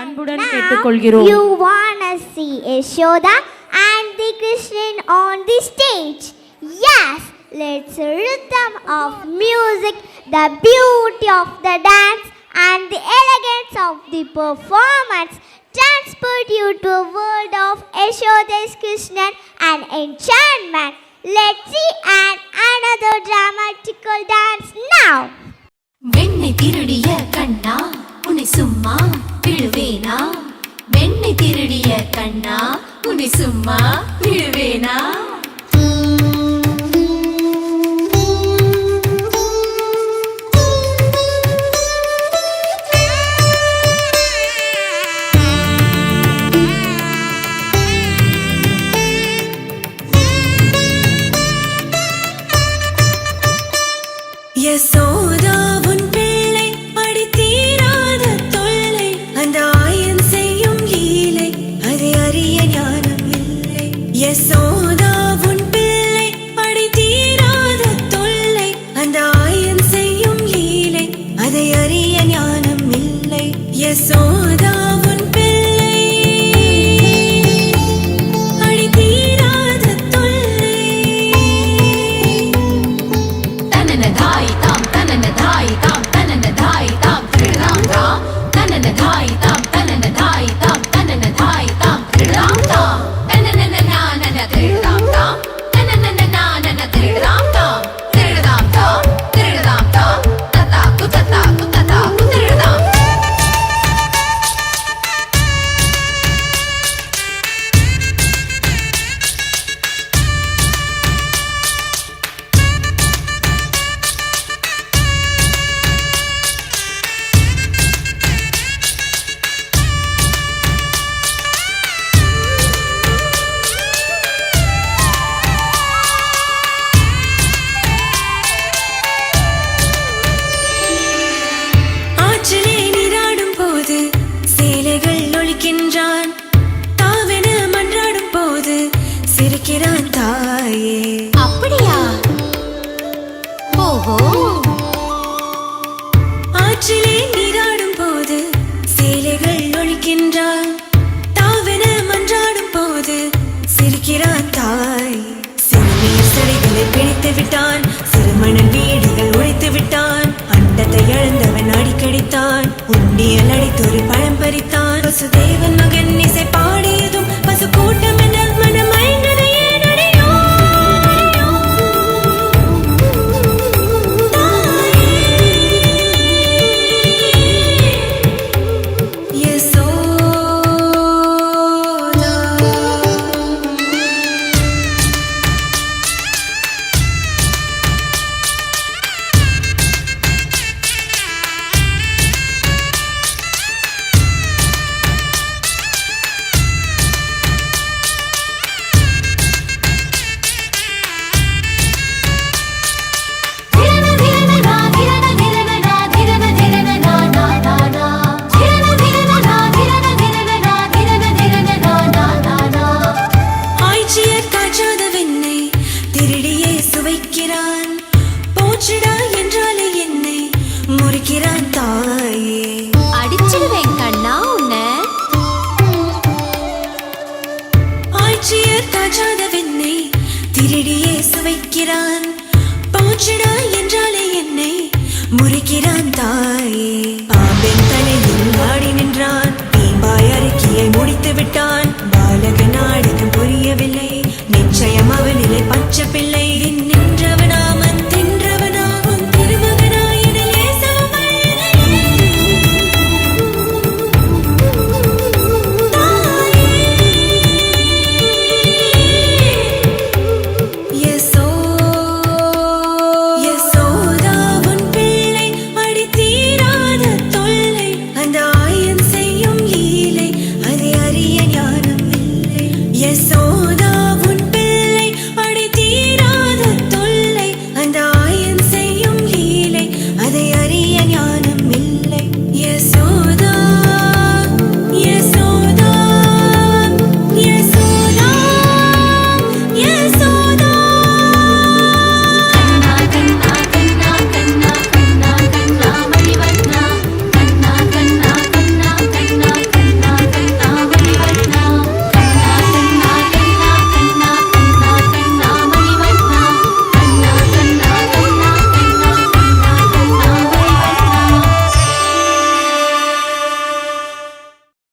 அன்புடன் கேட்டுக்கொள்கிறோம். You wanna see Yashoda and the Krishnan on the stage? Yes, let's rhythm of music, the beauty of the dance and the elegance of the performance transport you to a world of Yashoda's Krishnan and enchantment. Let's see another dramatical dance now. வெண்ணை திருடிய கண்ணா உன்னை சும்மா விழுவேனா, வெண்ணை திருடிய கண்ணா உன்னை சும்மா விழுவேனா. யசோதா உன் பிள்ளை படி தீராத தொல்லை, அந்த ஆயன் செய்யும் லீலை அதை அறிய ஞானம் இல்லை. யசோதா உன் பிள்ளை படி தீராத தொல்லை, அந்த ஆயன் செய்யும் லீலை அதை அறிய ஞானம் இல்லை. யசோதா உன் பிள்ளை படி தீராத தொல்லை. தனன தாய் தாம் தனன தாய் தாம் தனன தாய் தாம் திருடாம் தாம், தனன தாய் தாம் தனன தாய் தாம் தனன தாய் தாம் திருடாம் தாம், தனன நானன திருடாம் தாம், தனன நானன திருடாம் தாம், திருடாம் தாம் திருடாம் தாம், தத்தா குத்தா குத்தா திருடாம். ஆற்றிலே நீராடும் போது சேலைகள் ஒழிக்கின்றான், தாவென மன்றாடும் போது சிரிக்கிறான் தாயே. அப்படியா? ஓஹோ. ஆற்றிலே நீராடும் போது சேலைகள் ஒழிக்கின்றான், தாவென மன்றாடும் போது சிரிக்கிறான் தாய். சிறுநீர் சடைகளை பிடித்து விட்டான், சிறுமணல் வீடுகள் உடைத்து விட்டான், அண்டத்தை இழந்தவன் அடிக்கடித்தான், உண்டியல் அடித்தொரு பழம்